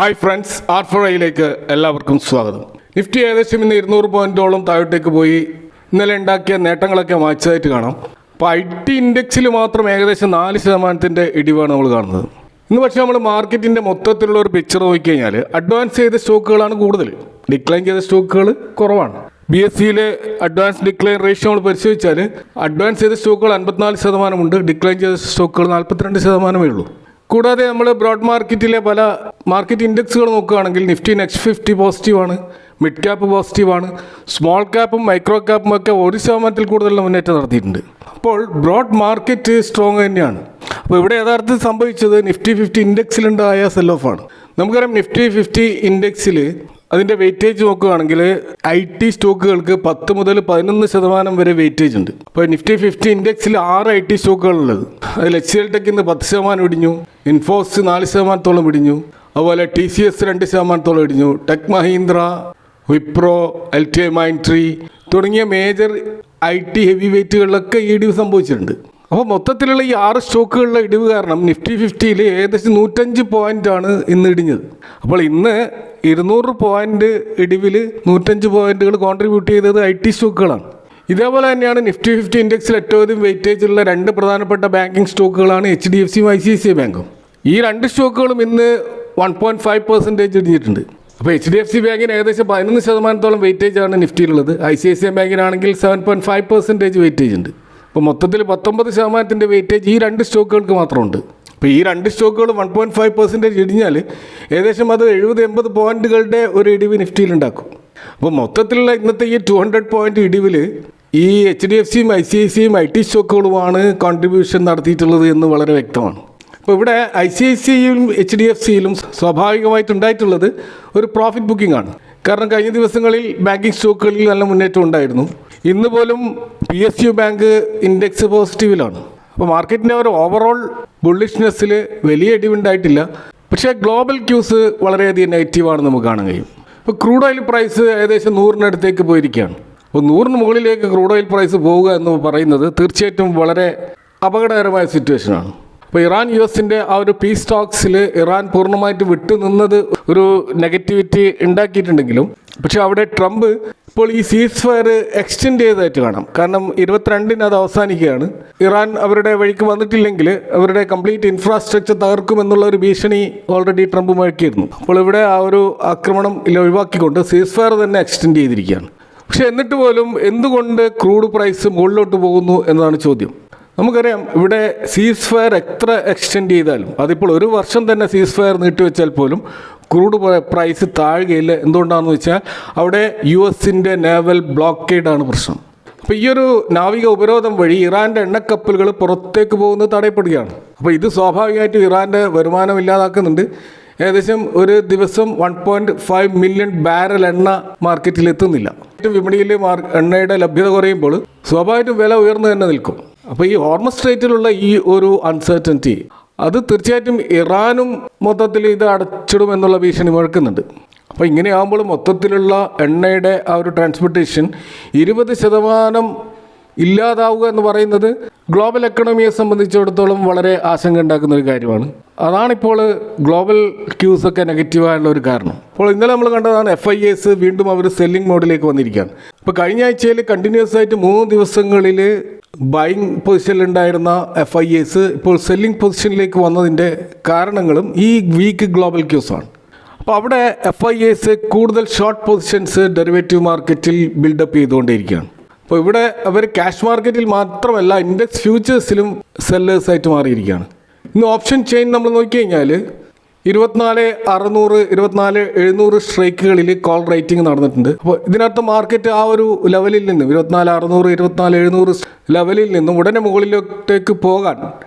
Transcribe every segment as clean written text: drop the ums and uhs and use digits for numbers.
Hi friends, R4iലേക്ക് എല്ലാവർക്കും സ്വാഗതം. Nifty ഏകദേശം ഇന്ന് 200 പോയിന്റോളം താഴോട്ടേക്ക് പോയി. ഇന്നലെ ഉണ്ടാക്കിയ നേട്ടങ്ങളൊക്കെ മാച്ചതായിട്ട് കാണാം. അപ്പോൾ IT ഇൻഡെക്സിൽ മാത്രം ഏകദേശം 4% ഇടിവാണ് നമ്മൾ കാണുന്നത്. ഇന്ന് പക്ഷേ നമ്മൾ മാർക്കറ്റിൻ്റെ മൊത്തത്തിലുള്ള ഒരു പിക്ചർ നോക്കിക്കഴിഞ്ഞാൽ അഡ്വാൻസ് ചെയ്ത സ്റ്റോക്കുകളാണ് കൂടുതൽ, ഡിക്ലൈൻ ചെയ്ത സ്റ്റോക്കുകൾ കുറവാണ്. BSEയിലെ അഡ്വാൻസ് ഡിക്ലൈൻ റേഷ്യോ നമ്മൾ പരിശോധിച്ചാൽ അഡ്വാൻസ് ചെയ്ത സ്റ്റോക്കുകൾ 54% ഡിക്ലൈൻ ചെയ്ത സ്റ്റോക്കുകൾ 42% ഉള്ളൂ. കൂടാതെ നമ്മൾ ബ്രോഡ് മാർക്കറ്റിലെ പല മാർക്കറ്റ് ഇൻഡെക്സുകൾ നോക്കുകയാണെങ്കിൽ നിഫ്റ്റി നെക്സ്റ്റ് 50 പോസിറ്റീവാണ്, മിഡ് ക്യാപ്പ് പോസിറ്റീവാണ്, സ്മോൾ ക്യാപ്പും മൈക്രോ ക്യാപ്പും ഒക്കെ 1% കൂടുതലുള്ള മുന്നേറ്റം നടത്തിയിട്ടുണ്ട്. അപ്പോൾ ബ്രോഡ് മാർക്കറ്റ് സ്ട്രോങ് തന്നെയാണ്. അപ്പോൾ ഇവിടെ യഥാർത്ഥത്തിൽ സംഭവിച്ചത് നിഫ്റ്റി 50 ഇൻഡെക്സിലുണ്ടായ സെൽ ഓഫാണ്. നമുക്കറിയാം നിഫ്റ്റി 50 ഇൻഡെക്സിൽ അതിൻ്റെ വെയിറ്റേജ് നോക്കുകയാണെങ്കിൽ IT സ്റ്റോക്കുകൾക്ക് 10 മുതൽ 11% വരെ വെയിറ്റേജ് ഉണ്ട്. അപ്പോൾ നിഫ്റ്റി 50 ഇൻഡെക്സിൽ 6 IT സ്റ്റോക്കുകളുള്ളത്. അതിൽ HCL ടെക് ഇന്ന് 10% ഇടിഞ്ഞു, ഇൻഫോസിസ് 4% ഇടിഞ്ഞു, അതുപോലെ TCS 2% ഇടിഞ്ഞു, ടെക് മഹീന്ദ്ര, വിപ്രോ, LTI മൈൻട്രി തുടങ്ങിയ മേജർ IT ഹെവി വെയിറ്റുകളിലൊക്കെ ഈ ഇടിവ് സംഭവിച്ചിട്ടുണ്ട്. അപ്പോൾ മൊത്തത്തിലുള്ള ഈ 6 സ്റ്റോക്കുകളിലെ ഇടിവ് കാരണം നിഫ്റ്റി 50യിൽ ഏകദേശം 105 പോയിൻ്റാണ് ഇന്ന് ഇടിഞ്ഞത്. അപ്പോൾ ഇന്ന് 200 പോയിൻ്റ് ഇടിവിൽ 105 പോയിൻ്റുകൾ കോൺട്രിബ്യൂട്ട് ചെയ്തത് IT സ്റ്റോക്കുകളാണ്. ഇതേപോലെ തന്നെയാണ് നിഫ്റ്റി 50 ഇൻഡെക്സിൽ ഏറ്റവും അധികം വെയിറ്റേജ് ഉള്ള 2 പ്രധാനപ്പെട്ട ബാങ്കിങ് സ്റ്റോക്കുകളാണ് HDFCയും ICICI ബാങ്കും. ഈ 2 സ്റ്റോക്കുകളും ഇന്ന് 1.5% ഇടിഞ്ഞിട്ടുണ്ട്. അപ്പോൾ HDFC ബാങ്കിന് ഏകദേശം 11% വെയിറ്റേജാണ് നിഫ്റ്റിയിലുള്ളത്. ICICI ബാങ്കിനാണെങ്കിൽ 7.5% വെയിറ്റേജ് ഉണ്ട്. അപ്പോൾ മൊത്തത്തിൽ 19% വെയിറ്റേജ് ഈ 2 സ്റ്റോക്കുകൾക്ക് മാത്രമുണ്ട്. അപ്പോൾ ഈ 2 സ്റ്റോക്കുകൾ 1.5% ഇടിഞ്ഞാൽ ഏകദേശം അത് 70-80 പോയിന്റുകളുടെ ഒരു ഇടിവ് നിഫ്റ്റിയിലുണ്ടാക്കും. അപ്പോൾ മൊത്തത്തിലുള്ള ഇന്നത്തെ ഈ 200 പോയിന്റ് ഇടിവിൽ ഈ HDFCയും ICICIയും IT സ്റ്റോക്കുകളുമാണ് കോൺട്രിബ്യൂഷൻ നടത്തിയിട്ടുള്ളത് എന്ന് വളരെ വ്യക്തമാണ്. അപ്പോൾ ഇവിടെ ICICIയും HDFCയിലും സ്വാഭാവികമായിട്ടുണ്ടായിട്ടുള്ളത് ഒരു പ്രോഫിറ്റ് ബുക്കിംഗ് ആണ്. കാരണം കഴിഞ്ഞ ദിവസങ്ങളിൽ ബാങ്കിങ് സ്റ്റോക്കുകളിൽ നല്ല മുന്നേറ്റം ഉണ്ടായിരുന്നു. ഇന്ന് പോലും PSU ബാങ്ക് ഇൻഡെക്സ് പോസിറ്റീവിലാണ്. അപ്പോൾ മാർക്കറ്റിൻ്റെ ഒരു ഓവറോൾ ബുള്ളിഷ്നെസ്സിൽ വലിയ ഇടിവുണ്ടായിട്ടില്ല. പക്ഷേ ഗ്ലോബൽ ക്യൂസ് വളരെയധികം നെഗറ്റീവാണ് നമുക്ക് കാണാൻ കഴിയും. ഇപ്പോൾ ക്രൂഡ് ഓയിൽ പ്രൈസ് ഏകദേശം 100-നടുത്തേക്ക് പോയിരിക്കുകയാണ്. അപ്പോൾ 100-ന് മുകളിലേക്ക് ക്രൂഡ് ഓയിൽ പ്രൈസ് പോവുക എന്ന് പറയുന്നത് തീർച്ചയായിട്ടും വളരെ അപകടകരമായ സിറ്റുവേഷനാണ്. അപ്പോൾ ഇറാൻ US-ൻ്റെ ആ ഒരു പീസ് ടോക്സിൽ ഇറാൻ പൂർണ്ണമായിട്ട് വിട്ടു നിന്നത് ഒരു നെഗറ്റിവിറ്റി ഉണ്ടാക്കിയിട്ടുണ്ടെങ്കിലും പക്ഷേ അവിടെ ട്രംപ് ഇപ്പോൾ ഈ സീസ് ഫയർ എക്സ്റ്റെൻഡ് ചെയ്തതായിട്ട് കാണാം. കാരണം 22-ന് അത് അവസാനിക്കുകയാണ്. ഇറാൻ അവരുടെ വഴിക്ക് വന്നിട്ടില്ലെങ്കിൽ അവരുടെ കംപ്ലീറ്റ് ഇൻഫ്രാസ്ട്രക്ചർ തകർക്കുമെന്നുള്ള ഒരു ഭീഷണി ഓൾറെഡി ട്രംപ് മുഴക്കിയിരുന്നു. അപ്പോൾ ഇവിടെ ആ ഒരു ആക്രമണം ഒഴിവാക്കിക്കൊണ്ട് സീസ് ഫയർ തന്നെ എക്സ്റ്റെൻഡ് ചെയ്തിരിക്കുകയാണ്. പക്ഷേ എന്നിട്ട് പോലും എന്തുകൊണ്ട് ക്രൂഡ് പ്രൈസ് മുകളിലോട്ട് പോകുന്നു എന്നതാണ് ചോദ്യം. നമുക്കറിയാം ഇവിടെ സീസ് ഫയർ എത്ര എക്സ്റ്റെൻഡ് ചെയ്താലും അതിപ്പോൾ ഒരു വർഷം തന്നെ സീസ് ഫയർ നീട്ടിവെച്ചാൽ പോലും ക്രൂഡ് പ്രൈസ് താഴുകയില്ല. എന്തുകൊണ്ടാണെന്ന് വെച്ചാൽ അവിടെ US-ൻ്റെ നേവൽ ബ്ലോക്കേഡാണ് പ്രശ്നം. അപ്പോൾ ഈ ഒരു നാവിക ഉപരോധം വഴി ഇറാൻ്റെ എണ്ണക്കപ്പലുകൾ പുറത്തേക്ക് പോകുന്നത് തടയപ്പെടുകയാണ്. അപ്പോൾ ഇത് സ്വാഭാവികമായിട്ടും ഇറാൻ്റെ വരുമാനം ഇല്ലാതാക്കുന്നുണ്ട്. ഏകദേശം ഒരു ദിവസം 1.5 മില്യൺ ബാരൽ എണ്ണ മാർക്കറ്റിൽ എത്തുന്നില്ല. വിപണിയിൽ എണ്ണയുടെ ലഭ്യത കുറയുമ്പോൾ സ്വാഭാവികമായിട്ടും വില ഉയർന്നു തന്നെ നിൽക്കും. അപ്പോൾ ഈ ഹോർമസ് സ്ട്രെയിറ്റിലുള്ള ഈ ഒരു അൺസർട്ടനിറ്റി അത് തീർച്ചയായിട്ടും ഇറാനും മൊത്തത്തിൽ ഇത് അടച്ചിടുമെന്നുള്ള ഭീഷണി മുഴക്കുന്നുണ്ട്. അപ്പോൾ ഇങ്ങനെയാകുമ്പോൾ മൊത്തത്തിലുള്ള എണ്ണയുടെ ആ ഒരു ട്രാൻസ്പോർട്ടേഷൻ 20% ഇല്ലാതാവുക എന്ന് പറയുന്നത് ഗ്ലോബൽ എക്കണോമിയെ സംബന്ധിച്ചിടത്തോളം വളരെ ആശങ്ക ഉണ്ടാക്കുന്ന ഒരു കാര്യമാണ്. അതാണിപ്പോൾ ഗ്ലോബൽ ക്യൂസൊക്കെ നെഗറ്റീവായുള്ള ഒരു കാരണം. അപ്പോൾ ഇന്നലെ നമ്മൾ കണ്ടതാണ് FIAs വീണ്ടും അവർ സെല്ലിംഗ് മോഡിലേക്ക് വന്നിരിക്കുകയാണ്. ഇപ്പോൾ കഴിഞ്ഞ ആഴ്ചയിൽ കണ്ടിന്യൂസ് ആയിട്ട് 3 ദിവസങ്ങളിൽ ബൈയിങ് പൊസിഷനിലുണ്ടായിരുന്ന FIAs ഇപ്പോൾ സെല്ലിംഗ് പൊസിഷനിലേക്ക് വന്നതിൻ്റെ കാരണങ്ങളും ഈ വീക്ക് ഗ്ലോബൽ ക്യൂസാണ്. അപ്പോൾ അവിടെ FIAs കൂടുതൽ ഷോർട്ട് പൊസിഷൻസ് ഡെറിവേറ്റീവ് മാർക്കറ്റിൽ ബിൽഡപ്പ് ചെയ്തുകൊണ്ടേയിരിക്കുകയാണ്. അപ്പോൾ ഇവിടെ അവർ ക്യാഷ് മാർക്കറ്റിൽ മാത്രമല്ല ഇൻഡെക്സ് ഫ്യൂച്ചേഴ്സിലും സെല്ലേഴ്സായിട്ട് മാറിയിരിക്കുകയാണ്. ഇന്ന് ഓപ്ഷൻ ചെയിൻ നമ്മൾ നോക്കിക്കഴിഞ്ഞാൽ 24,600, 24,700 സ്ട്രൈക്കുകളിൽ കോൾ റേറ്റിംഗ് നടന്നിട്ടുണ്ട്. അപ്പോൾ ഇതിനകത്ത് മാർക്കറ്റ് ആ ഒരു ലെവലിൽ നിന്നും 24,600, 24,700 ലെവലിൽ നിന്നും ഉടനെ മുകളിലോട്ടേക്ക് പോകാൻ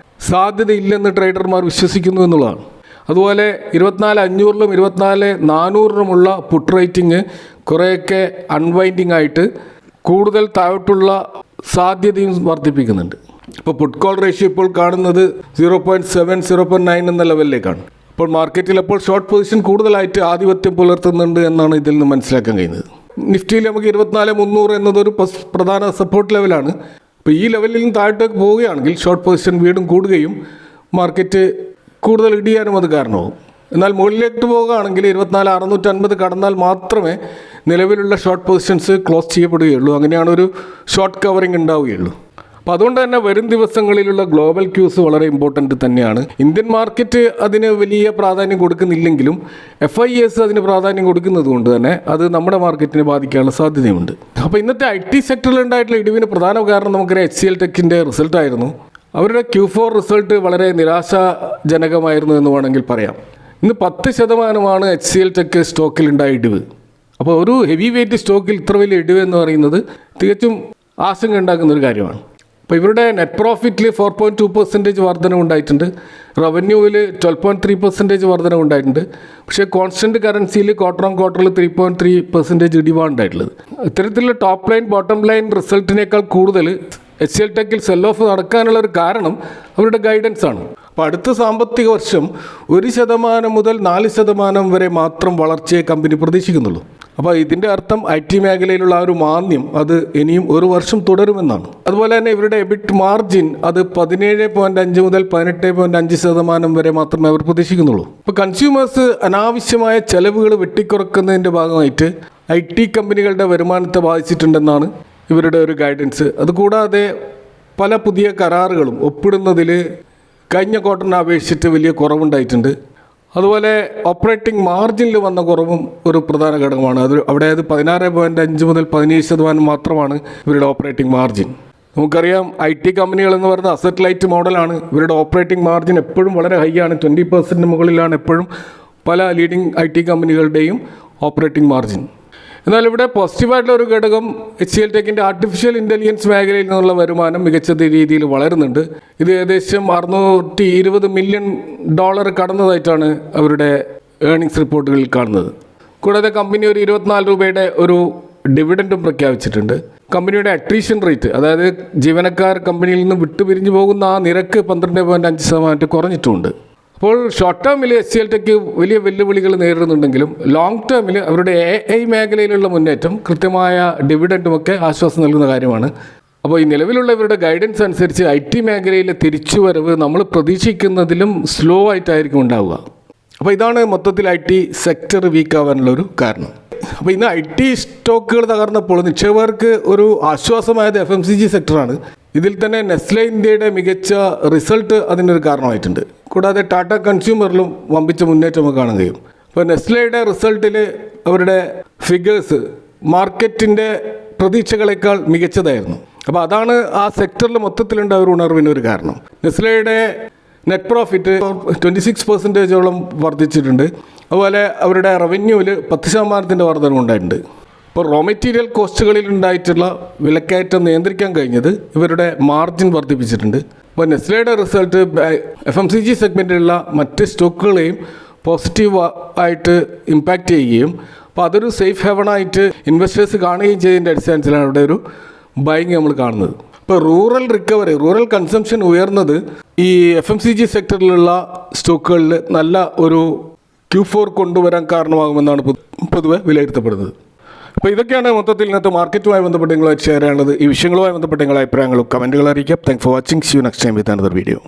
സാധ്യതയില്ലെന്ന് ട്രേഡർമാർ വിശ്വസിക്കുന്നു എന്നുള്ളതാണ്. അതുപോലെ 24,500-ലും 24,400-ലുമുള്ള പുട്ട് റേറ്റിംഗ് കുറേയൊക്കെ അൺവൈൻഡിങ് ആയിട്ട് കൂടുതൽ താഴോട്ടുള്ള സാധ്യതയും വർദ്ധിപ്പിക്കുന്നുണ്ട്. ഇപ്പോൾ പുട്ട് കോൾ റേഷ്യോ ഇപ്പോൾ കാണുന്നത് 0.7, 0.9 എന്ന ലെവലിലേക്കാണ്. അപ്പോൾ മാർക്കറ്റിൽ അപ്പോൾ ഷോർട്ട് പൊസിഷൻ കൂടുതലായിട്ട് ആധിപത്യം പുലർത്തുന്നുണ്ട് എന്നാണ് ഇതിൽ നിന്ന് മനസ്സിലാക്കാൻ കഴിയുന്നത്. നിഫ്റ്റിയിൽ നമുക്ക് 24,300 എന്നതൊരു പ്രധാന സപ്പോർട്ട് ലെവലാണ്. അപ്പോൾ ഈ ലെവലിൽ നിന്ന് താഴോട്ടേക്ക് പോവുകയാണെങ്കിൽ ഷോർട്ട് പൊസിഷൻ വീണ്ടും കൂടുകയും മാർക്കറ്റ് കൂടുതൽ ഇടിയാനും അത് കാരണമാകും. എന്നാൽ മുകളിലേക്ക് പോകുകയാണെങ്കിൽ 24,650 കടന്നാൽ മാത്രമേ നിലവിലുള്ള ഷോർട്ട് പൊസിഷൻസ് ക്ലോസ് ചെയ്യപ്പെടുകയുള്ളൂ. അങ്ങനെയാണ് ഒരു ഷോർട്ട് കവറിങ് ഉണ്ടാവുകയുള്ളൂ. അപ്പോൾ അതുകൊണ്ട് തന്നെ വരും ദിവസങ്ങളിലുള്ള ഗ്ലോബൽ ക്യൂസ് വളരെ ഇമ്പോർട്ടൻ്റ് തന്നെയാണ്. ഇന്ത്യൻ മാർക്കറ്റ് അതിന് വലിയ പ്രാധാന്യം കൊടുക്കുന്നില്ലെങ്കിലും FIAs അതിന് പ്രാധാന്യം കൊടുക്കുന്നത് കൊണ്ട് തന്നെ അത് നമ്മുടെ മാർക്കറ്റിനെ ബാധിക്കാനുള്ള സാധ്യതയുണ്ട്. അപ്പോൾ ഇന്നത്തെ IT സെക്ടറിൽ ഉണ്ടായിട്ടുള്ള ഇടിവിന് പ്രധാന കാരണം നമുക്കറിയാം HCL ടെക്കിൻ്റെ റിസൾട്ടായിരുന്നു. അവരുടെ Q4 റിസൾട്ട് വളരെ നിരാശാജനകമായിരുന്നു എന്ന് വേണമെങ്കിൽ പറയാം. ഇന്ന് 10% HCL ടെക്ക് സ്റ്റോക്കിലുണ്ടായ ഇടിവ്. അപ്പോൾ ഒരു ഹെവി വെയിറ്റ് സ്റ്റോക്കിൽ ഇത്ര വലിയ ഇടിവ് എന്ന് പറയുന്നത് തികച്ചും ആശങ്ക ഉണ്ടാക്കുന്ന ഒരു കാര്യമാണ്. അപ്പോൾ ഇവരുടെ നെറ്റ് പ്രോഫിറ്റിൽ 4.2% വർധന ഉണ്ടായിട്ടുണ്ട്. റവന്യൂവിൽ 12.3% വർധന ഉണ്ടായിട്ടുണ്ട്. പക്ഷേ കോൺസ്റ്റൻറ്റ് കറൻസിയിൽ ക്വാർട്ടർ ഓൺ ക്വാർട്ടറിൽ 3.3% ഇടിവാണ് ഉണ്ടായിട്ടുള്ളത്. ഇത്തരത്തിലുള്ള ടോപ്പ് ലൈൻ ബോട്ടം ലൈൻ റിസൾട്ടിനേക്കാൾ കൂടുതൽ HCL ടെക്കിൽ സെൽ ഓഫ് നടക്കാനുള്ള ഒരു കാരണം അവരുടെ ഗൈഡൻസ് ആണ്. അപ്പോൾ അടുത്ത സാമ്പത്തിക വർഷം 1% മുതൽ 4% വരെ മാത്രം വളർച്ചയെ കമ്പനി പ്രതീക്ഷിക്കുന്നുള്ളൂ. അപ്പോൾ ഇതിൻ്റെ അർത്ഥം IT മേഖലയിലുള്ള ആ ഒരു മാന്ദ്യം അത് ഇനിയും ഒരു വർഷം തുടരുമെന്നാണ്. അതുപോലെ തന്നെ ഇവരുടെ എബിറ്റ് മാർജിൻ അത് 17.5 മുതൽ 18.5% വരെ മാത്രമേ അവർ പ്രതീക്ഷിക്കുന്നുള്ളൂ. ഇപ്പോൾ കൺസ്യൂമേഴ്സ് അനാവശ്യമായ ചെലവുകൾ വെട്ടിക്കുറക്കുന്നതിൻ്റെ ഭാഗമായിട്ട് IT കമ്പനികളുടെ വരുമാനത്തെ ബാധിച്ചിട്ടുണ്ടെന്നാണ് ഇവരുടെ ഒരു ഗൈഡൻസ്. അതുകൂടാതെ പല പുതിയ കരാറുകളും ഒപ്പിടുന്നതിൽ കഴിഞ്ഞ ക്വാർട്ടറിനെ അപേക്ഷിച്ചിട്ട് വലിയ കുറവുണ്ടായിട്ടുണ്ട്. അതുപോലെ ഓപ്പറേറ്റിംഗ് മാർജിനിൽ വന്ന കുറവും ഒരു പ്രധാന ഘടകമാണ്. അവിടെ 16.5 മുതൽ 17% മാത്രമാണ് ഇവരുടെ ഓപ്പറേറ്റിംഗ് മാർജിൻ. നമുക്കറിയാം IT കമ്പനികൾ എന്ന് പറയുന്നത് അസറ്റ് ലൈറ്റ് മോഡലാണ്. ഇവരുടെ ഓപ്പറേറ്റിംഗ് മാർജിൻ എപ്പോഴും വളരെ ഹൈ ആണ്. 20% മുകളിലാണ് എപ്പോഴും പല ലീഡിംഗ് IT കമ്പനികളുടെയും ഓപ്പറേറ്റിംഗ് മാർജിൻ. എന്നാൽ ഇവിടെ പോസിറ്റീവായിട്ടുള്ള ഒരു ഘടകം HCL ടെക്കിൻ്റെ ആർട്ടിഫിഷ്യൽ ഇൻ്റലിജൻസ് മേഖലയിൽ നിന്നുള്ള വരുമാനം മികച്ച രീതിയിൽ വളരുന്നുണ്ട്. ഇത് ഏകദേശം $620 മില്യൺ കടന്നതായിട്ടാണ് അവരുടെ ഏർണിങ്സ് റിപ്പോർട്ടുകളിൽ കാണുന്നത്. കൂടാതെ കമ്പനി ഒരു 24 രൂപയുടെ ഒരു ഡിവിഡൻറ്റും പ്രഖ്യാപിച്ചിട്ടുണ്ട്. കമ്പനിയുടെ അട്രീഷൻ റേറ്റ്, അതായത് ജീവനക്കാർ കമ്പനിയിൽ നിന്ന് വിട്ടുപിരിഞ്ഞു പോകുന്ന ആ നിരക്ക് 12.5% കുറഞ്ഞിട്ടുമുണ്ട്. അപ്പോൾ ഷോർട്ട് ടേമിൽ HCL ടെക്ക് വലിയ വെല്ലുവിളികൾ നേരിടുന്നുണ്ടെങ്കിലും ലോങ് ടേമിൽ അവരുടെ AI മേഖലയിലുള്ള മുന്നേറ്റം കൃത്യമായ ഡിവിഡൻറ്റുമൊക്കെ ആശ്വാസം നൽകുന്ന കാര്യമാണ്. അപ്പോൾ ഈ നിലവിലുള്ള ഇവരുടെ ഗൈഡൻസ് അനുസരിച്ച് IT മേഖലയിലെ തിരിച്ചുവരവ് നമ്മൾ പ്രതീക്ഷിക്കുന്നതിലും സ്ലോ ആയിട്ടായിരിക്കും ഉണ്ടാവുക. അപ്പോൾ ഇതാണ് മൊത്തത്തിൽ IT സെക്ടർ വീക്കാവാനുള്ളൊരു കാരണം. അപ്പോൾ ഇന്ന് IT സ്റ്റോക്കുകൾ തകർന്നപ്പോൾ നിക്ഷേപകർക്ക് ഒരു ആശ്വാസമായത് FMCG സെക്ടറാണ്. ഇതിൽ തന്നെ നെസ്ലെ ഇന്ത്യയുടെ മികച്ച റിസൾട്ട് അതിനൊരു കാരണമായിട്ടുണ്ട്. കൂടാതെ ടാറ്റ കൺസ്യൂമറിലും വമ്പിച്ച മുന്നേറ്റം നമുക്ക് കാണാൻ കഴിയും. അപ്പോൾ നെസ്ലയുടെ റിസൾട്ടിൽ അവരുടെ ഫിഗേഴ്സ് മാർക്കറ്റിൻ്റെ പ്രതീക്ഷകളെക്കാൾ മികച്ചതായിരുന്നു. അപ്പോൾ അതാണ് ആ സെക്ടറിൽ മൊത്തത്തിലുണ്ടായ ഒരു ഉണർവിനൊരു കാരണം. നെസ്ലയുടെ നെറ്റ് പ്രോഫിറ്റ് 26% വർദ്ധിച്ചിട്ടുണ്ട്. അതുപോലെ അവരുടെ റവന്യൂവിൽ 10% വർധന ഉണ്ടായിട്ടുണ്ട്. ഇപ്പോൾ റോ മെറ്റീരിയൽ കോസ്റ്റുകളിൽ ഉണ്ടായിട്ടുള്ള വിലക്കയറ്റം നിയന്ത്രിക്കാൻ കഴിഞ്ഞത് ഇവരുടെ മാർജിൻ വർദ്ധിപ്പിച്ചിട്ടുണ്ട്. അപ്പോൾ നെസ്ലയുടെ റിസൾട്ട് FMCG സെഗ്മെൻറ്റിലുള്ള മറ്റ് സ്റ്റോക്കുകളെയും പോസിറ്റീവ് ആയിട്ട് ഇമ്പാക്റ്റ് ചെയ്യുകയും അപ്പോൾ അതൊരു സേഫ് ഹെവണായിട്ട് ഇൻവെസ്റ്റേഴ്സ് കാണുകയും ചെയ്തതിൻ്റെ അടിസ്ഥാനത്തിലാണ് അവിടെ ഒരു ബൈങ് നമ്മൾ കാണുന്നത്. ഇപ്പോൾ റൂറൽ റിക്കവറി, റൂറൽ കൺസംഷൻ ഉയർന്നത് ഈ FMCG സെക്ടറിലുള്ള സ്റ്റോക്കുകളിൽ നല്ല ഒരു Q4 കൊണ്ടുവരാൻ കാരണമാകുമെന്നാണ് പൊതുവെ വിലയിരുത്തപ്പെടുന്നത്. അപ്പോൾ ഇതൊക്കെയാണ് മൊത്തത്തിൽ ഇന്നത്തെ മാർക്കറ്റുമായി ബന്ധപ്പെട്ട് നിങ്ങളുമായിട്ട് ഷെയർ ചെയ്യാനുള്ളത്. ഈ വിഷയങ്ങളുമായി ബന്ധപ്പെട്ട നിങ്ങളുടെ അഭിപ്രായങ്ങളും കമൻറ്റുകൾ അറിയിക്കാം. Thanks for watching. See you next time with another video.